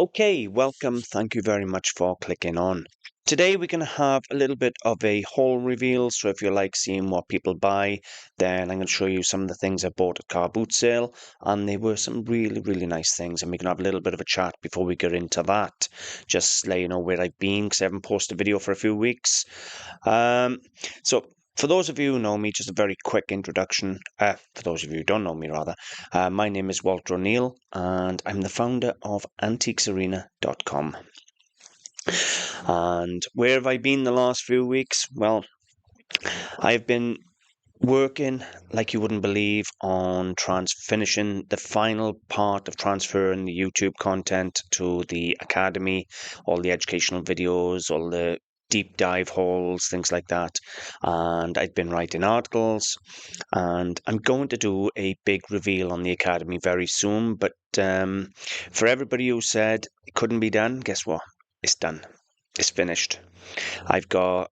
Okay, welcome. Thank you very much for clicking on. Today we're going to have a little bit of a haul reveal. So if you like seeing what people buy, then I'm going to show you some of the things I bought at car boot sale. And they were some really nice things. And we can have a little bit of a chat before we get into that. Just let you know where I've been because I haven't posted a video for a few weeks. So for those of you who know me, just a very quick introduction. For those of you who don't know me, rather, my name is Walter O'Neill, and I'm the founder of antiquesarena.com. And where have I been the last few weeks? Well, I've been working like you wouldn't believe on finishing the final part of transferring the YouTube content to the academy, all the educational videos, all the deep dive hauls, things like that. And I've been writing articles, and I'm going to do a big reveal on the academy very soon. But for everybody who said it couldn't be done, guess what? It's done. It's finished. I've got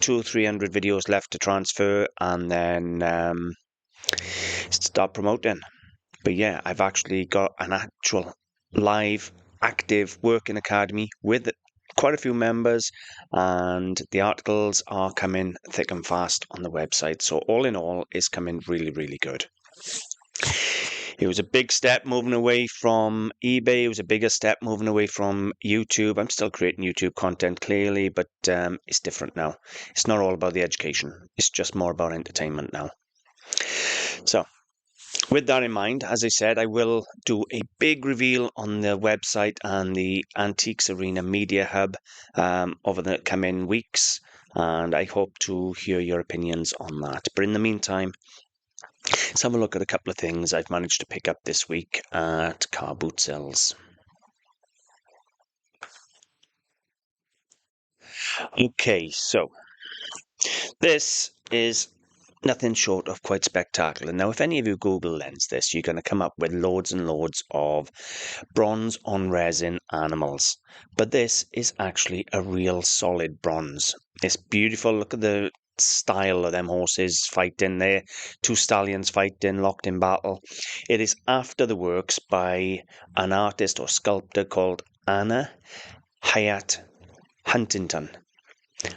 200 or 300 videos left to transfer and then start promoting. But yeah, I've actually got an actual live, active working academy with quite a few members, and the articles are coming thick and fast on the website. So all in all, it's coming really good. It was a big step moving away from eBay. It was a bigger step moving away from YouTube. I'm still creating YouTube content, clearly, but it's different now. It's not all about the education. It's just more about entertainment now. So with that in mind, as I said, I will do a big reveal on the website and the Antiques Arena Media Hub over the coming weeks, and I hope to hear your opinions on that. But in the meantime, let's have a look at a couple of things I've managed to pick up this week at car boot sales. Okay, so this is nothing short of quite spectacular. Now, if any of you Google Lens this, you're going to come up with loads and loads of bronze on resin animals. But this is actually a real solid bronze. It's beautiful. Look at the style of them horses fighting there. Two stallions fighting, locked in battle. It is after the works by an artist or sculptor called Anna Hyatt Huntington.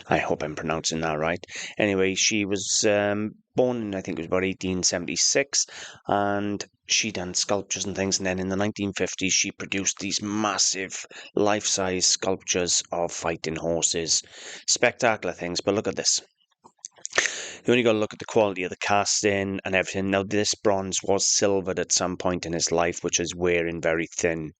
I hope I'm pronouncing that right. Anyway, she was born in, I think it was about 1876, and she done sculptures and things. And then in the 1950s, she produced these massive life-size sculptures of fighting horses. Spectacular things, but look at this. You only got to look at the quality of the casting and everything. Now, this bronze was silvered at some point in his life, which is wearing very thin.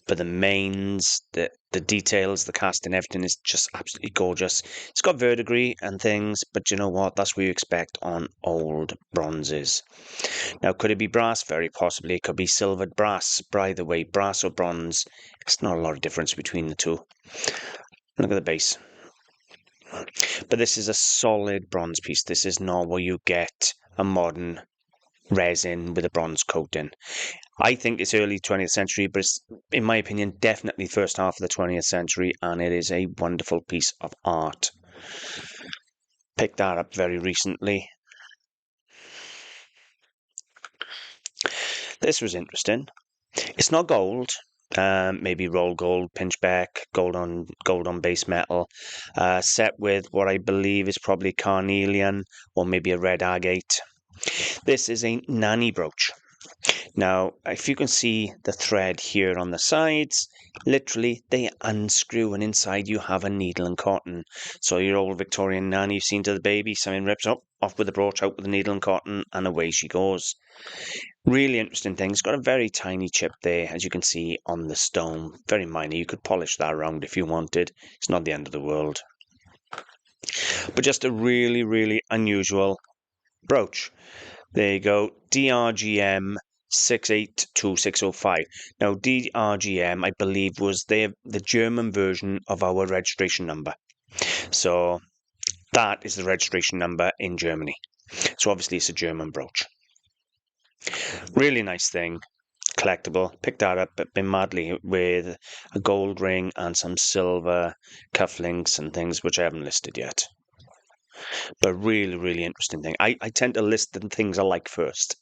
But the mains, the details, the cast and everything is just absolutely gorgeous. It's got verdigris and things, but you know what? That's what you expect on old bronzes. Now, could it be brass? Very possibly. It could be silvered brass. But either way, brass or bronze, it's not a lot of difference between the two. Look at the base. But this is a solid bronze piece. This is not where you get a modern resin with a bronze coating. I think it's early 20th century, but it's, in my opinion, definitely first half of the 20th century, and it is a wonderful piece of art. Picked that up very recently. This was interesting. It's not gold, maybe roll gold, pinchback, gold on base metal, set with what I believe is probably carnelian or maybe a red agate. This is a Nanny brooch. Now, if you can see the thread here on the sides, literally they unscrew and inside you have a needle and cotton. So your old Victorian nanny you've seen to the baby, something rips up, off with the brooch, out with the needle and cotton, and away she goes. Really interesting thing. It's got a very tiny chip there, as you can see on the stone. Very minor. You could polish that around if you wanted. It's not the end of the world. But just a really unusual brooch. There you go. DRGM 682605. Now, DRGM, I believe, was the German version of our registration number. So that is the registration number in Germany. So obviously it's a German brooch. Really nice thing. Collectible. Picked that up at Bin Madley with a gold ring and some silver cufflinks and things which I haven't listed yet. But really interesting thing. I tend to list the things I like first.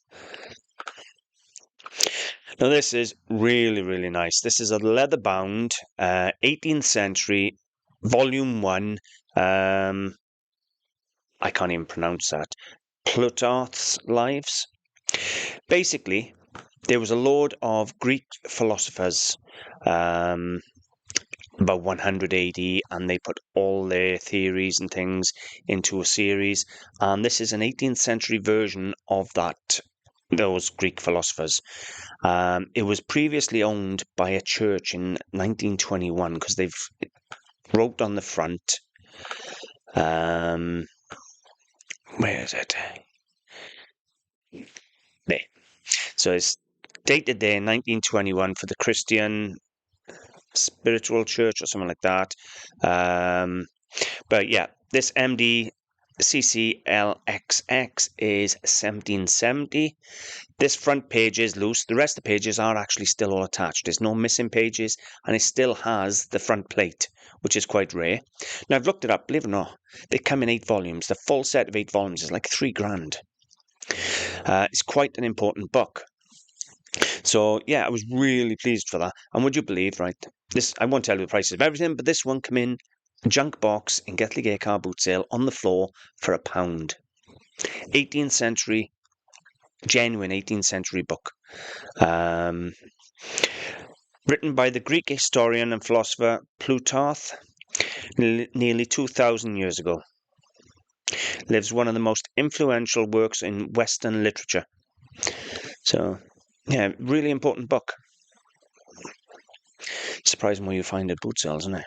Now this is really, really nice. This is a leather-bound 18th century volume 1. I can't even pronounce that. Plutarch's Lives. Basically, there was a load of Greek philosophers about 100 AD, and they put all their theories and things into a series. And this is an 18th century version of those Greek philosophers. It was previously owned by a church in 1921 because they've wrote on the front. Where is it? There. So it's dated there in 1921 for the Christian Spiritual Church or something like that. But yeah, this MD CCLXX is 1770. This front page is loose. The rest of the pages are actually still all attached. There's no missing pages, and it still has the front plate, which is quite rare. Now, I've looked it up. Believe it or not, they come in 8 volumes. The full set of 8 volumes is like £3,000. It's quite an important book. So, yeah, I was really pleased for that. And would you believe, right, this, I won't tell you the prices of everything, but this one came in junk box in Gethley car boot sale on the floor for £1. 18th century, genuine 18th century book. Written by the Greek historian and philosopher Plutarch nearly 2,000 years ago. Lives one of the most influential works in Western literature. So, yeah, really important book. Surprising where you find it boot sales, isn't it?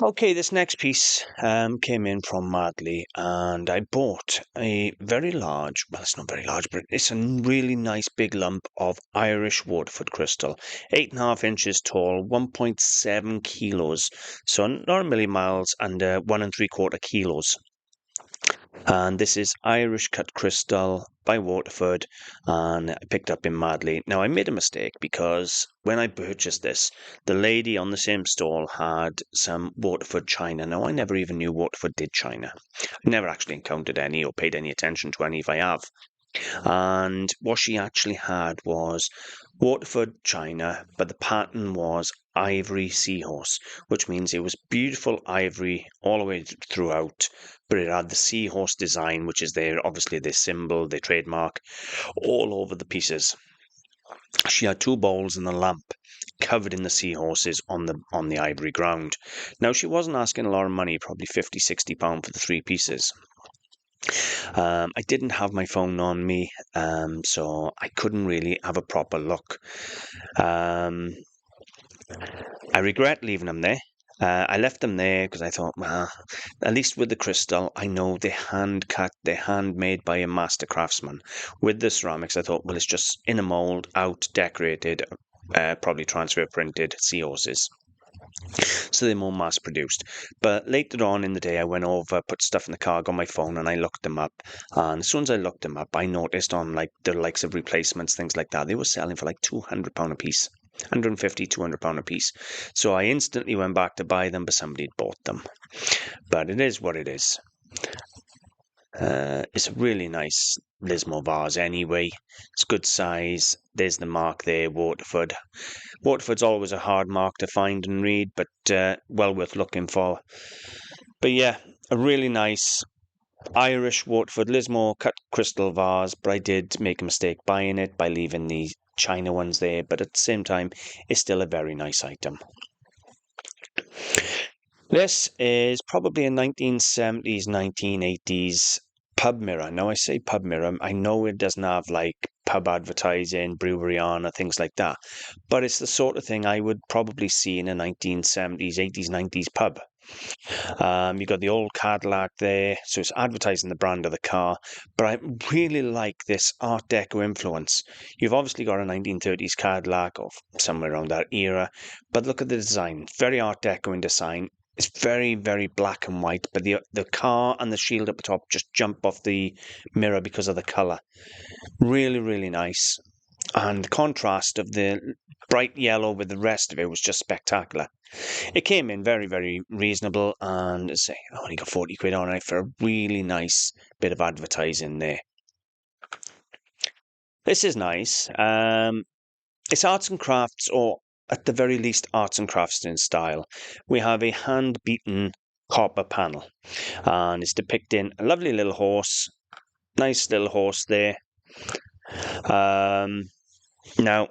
Okay, this next piece came in from Madley, and I bought a very large, well, it's not very large, but it's a really nice big lump of Irish Waterford crystal. 8.5 inches tall, 1.7 kilos, so not a million miles, and 1.75 kilos. And this is Irish cut crystal by Waterford, and I picked up in Madley. Now, I made a mistake because when I purchased this, the lady on the same stall had some Waterford china. Now, I never even knew Waterford did china. I never actually encountered any or paid any attention to any if I have. And what she actually had was Waterford china, but the pattern was ivory seahorse, which means it was beautiful ivory all the way throughout, but it had the seahorse design, which is obviously their symbol, their trademark, all over the pieces. She had 2 bowls and a lamp covered in the seahorses on the ivory ground. Now, she wasn't asking a lot of money, probably £50-60 for the 3 pieces. I didn't have my phone on me, so I couldn't really have a proper look. I regret leaving them there. I left them there because I thought, well, at least with the crystal, I know they're hand-cut, they're handmade by a master craftsman. With the ceramics, I thought, well, it's just in a mould, out, decorated, probably transfer printed seahorses. So they're more mass produced. But later on in the day, I went over, put stuff in the car, got my phone, and I looked them up. And as soon as I looked them up, I noticed on like the likes of replacements, things like that, they were selling for like £200 a piece. 150, £200 a piece. So I instantly went back to buy them, but somebody had bought them. But it is what it is. It's a really nice Lismore vase anyway. It's good size. There's the mark there, Waterford. Waterford's always a hard mark to find and read, but well worth looking for. But yeah, a really nice Irish Waterford Lismore cut crystal vase, but I did make a mistake buying it by leaving the China ones there, but at the same time, it's still a very nice item. This is probably a 1970s, 1980s pub mirror. Now, I say pub mirror, I know it doesn't have like pub advertising, brewery on, or things like that, but it's the sort of thing I would probably see in a 1970s, 80s, 90s pub. You've got the old Cadillac there, so it's advertising the brand of the car, but I really like this Art Deco influence. You've obviously got a 1930s Cadillac or somewhere around that era, but look at the design, very Art Deco in design. It's very, very black and white, but the car and the shield up the top just jump off the mirror because of the colour. Really, really nice. And the contrast of the bright yellow with the rest of it was just spectacular. It came in very, very reasonable, and I only got 40 quid on it for a really nice bit of advertising there. This is nice. It's It's arts and crafts, or at the very least arts and crafts in style. We have a hand-beaten copper panel, and it's depicting a lovely little horse, nice little horse there. Now,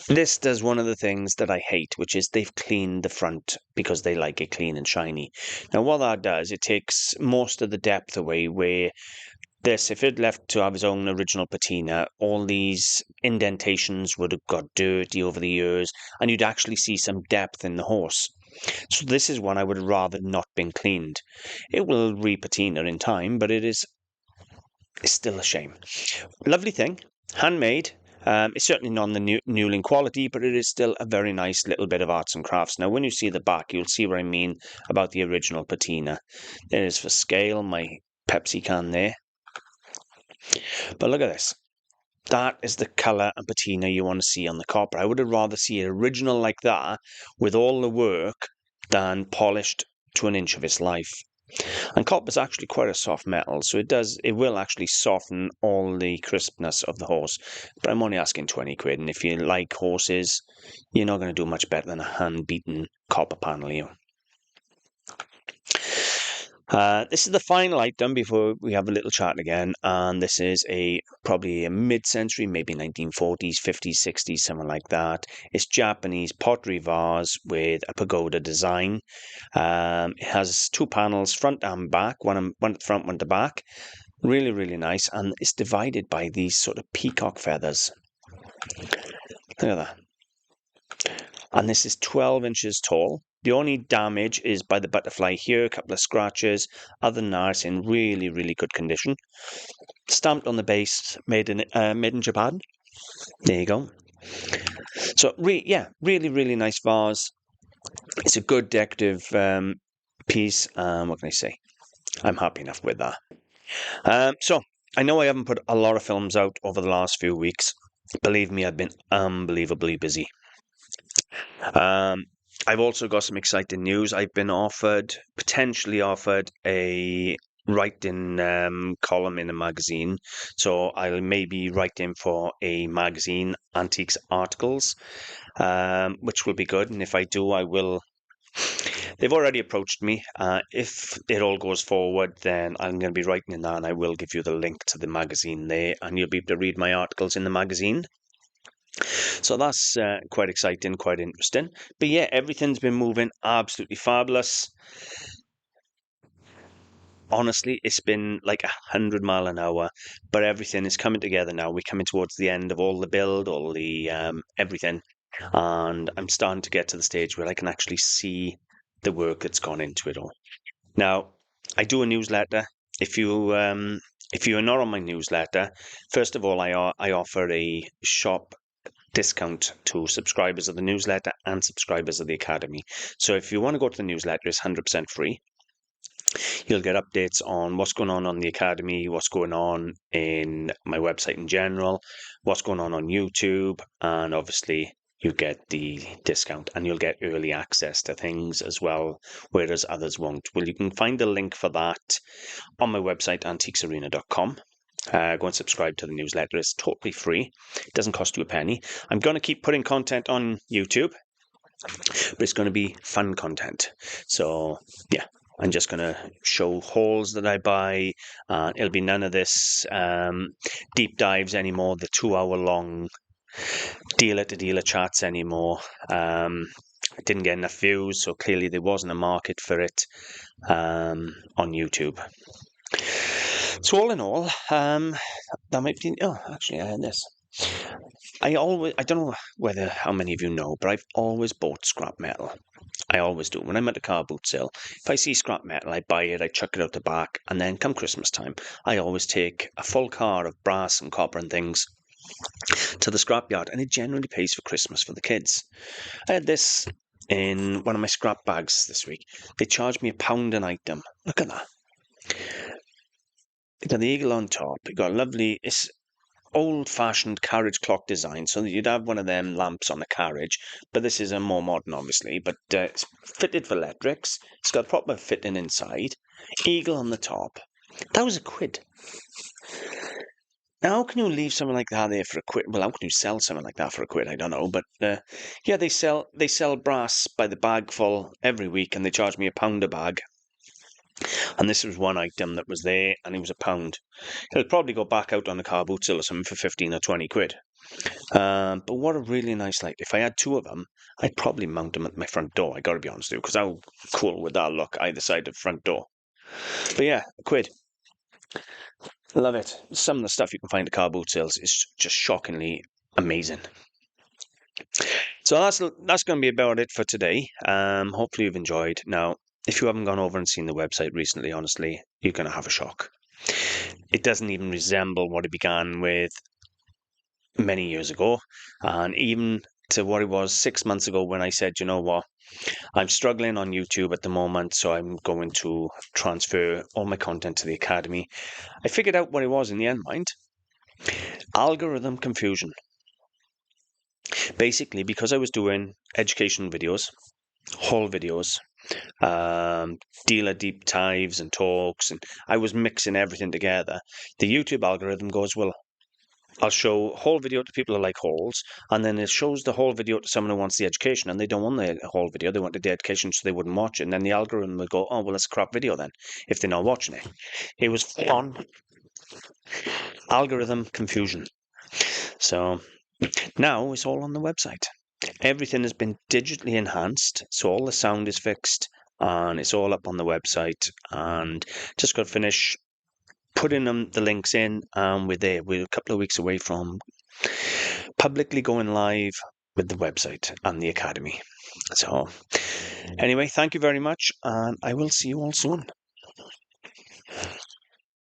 this does one of the things that I hate, which is they've cleaned the front because they like it clean and shiny. Now, what that does, it takes most of the depth away, where this, if it left to have its own original patina, all these indentations would have got dirty over the years, and you'd actually see some depth in the horse. So this is one I would rather not been cleaned. It will repatina in time, but it's still a shame. Lovely thing, handmade. It's certainly not the Newling quality, but it is still a very nice little bit of arts and crafts. Now, when you see the back, you'll see what I mean about the original patina. There is for scale, my Pepsi can there. But look at this. That is the colour and patina you want to see on the copper. I would have rather see it original like that, with all the work, than polished to an inch of its life. And copper is actually quite a soft metal, so it will actually soften all the crispness of the horse. But I'm only asking 20 quid, and if you like horses, you're not going to do much better than a hand-beaten copper panel here. This is the final item before we have a little chat again, and this is probably a mid-century, maybe 1940s, 50s, 60s, something like that. It's Japanese pottery vase with a pagoda design. It has two panels, front and back, one at front, one at the back. Really, really nice, and it's divided by these sort of peacock feathers. Look at that. And this is 12 inches tall. The only damage is by the butterfly here, a couple of scratches. Other than that, it's in really, really good condition. Stamped on the base, made in Japan. There you go. So, yeah, really, really nice vase. It's a good decorative piece. What can I say? I'm happy enough with that. So, I know I haven't put a lot of films out over the last few weeks. Believe me, I've been unbelievably busy. I've also got some exciting news. I've been potentially offered a writing column in a magazine. So I'll maybe write in for a magazine, Antiques Articles, which will be good. And if I do, I will. They've already approached me. If it all goes forward, then I'm going to be writing in that, and I will give you the link to the magazine there, and you'll be able to read my articles in the magazine. So that's quite exciting, quite interesting. But yeah, everything's been moving absolutely fabulous. Honestly, it's been like 100 miles an hour, but everything is coming together now. We're coming towards the end of all the build, all the everything, and I'm starting to get to the stage where I can actually see the work that's gone into it all. Now, I do a newsletter. If you are not on my newsletter, first of all, I offer a shop discount to subscribers of the newsletter and subscribers of the Academy. So if you want to go to the newsletter, it's 100% free. You'll get updates on what's going on the Academy, what's going on in my website in general, what's going on YouTube, and obviously you get the discount, and you'll get early access to things as well, whereas others won't. Well, you can find the link for that on my website, antiquesarena.com. Go and subscribe to the newsletter. It's totally free. It doesn't cost you a penny. I'm going to keep putting content on YouTube, but it's going to be fun content. So, yeah, I'm just going to show hauls that I buy. It'll be none of this deep dives anymore, the 2-hour-long dealer-to-dealer chats anymore. I didn't get enough views, so clearly there wasn't a market for it on YouTube. So all in all, that might be. Oh, actually, I had this. I don't know how many of you know, but I've always bought scrap metal. I always do. When I'm at a car boot sale, if I see scrap metal, I buy it, I chuck it out the back, and then come Christmas time, I always take a full car of brass and copper and things to the scrapyard, and it generally pays for Christmas for the kids. I had this in one of my scrap bags this week. They charged me £1 an item. Look at that. It got the eagle on top. It got a lovely, it's old-fashioned carriage clock design, so that you'd have one of them lamps on a carriage, but this is a more modern, obviously, but it's fitted for electrics. It's got proper fitting inside. Eagle on the top. That was £1. how can you leave something like that there for a quid? Well, how can you sell something like that for a quid? I don't know, but yeah, they sell brass by the bagful every week, and they charge me £1 a bag. And this was one item that was there, and it was £1. It'll probably go back out on the car boot sale or something for 15 or 20 quid. But what a really nice light. If I had two of them, I'd probably mount them at my front door. I got to be honest with you, because how cool would that look either side of the front door? But yeah, a quid. Love it. Some of the stuff you can find at car boot sales is just shockingly amazing. So that's going to be about it for today. Hopefully you've enjoyed. Now, if you haven't gone over and seen the website recently, honestly, you're going to have a shock. It doesn't even resemble what it began with many years ago, and even to what it was 6 months ago when I said, you know what, I'm struggling on YouTube at the moment, so I'm going to transfer all my content to the Academy. I figured out what it was in the end, mind. Algorithm confusion. Basically, because I was doing education videos, haul videos, dealer deep dives and talks, and I was mixing everything together, the YouTube algorithm goes, well, I'll show whole video to people who like hauls, and then it shows the whole video to someone who wants the education, and they don't want the whole video, they wanted the education, so they wouldn't watch it. And then the algorithm will go, oh, well, it's a crap video then, if they're not watching it. It was fun. Algorithm confusion. So now it's all on the website. Everything has been digitally enhanced, so all the sound is fixed, and it's all up on the website. And just got to finish putting the links in, and we're there. We're a couple of weeks away from publicly going live with the website and the Academy. So anyway, thank you very much, and I will see you all soon.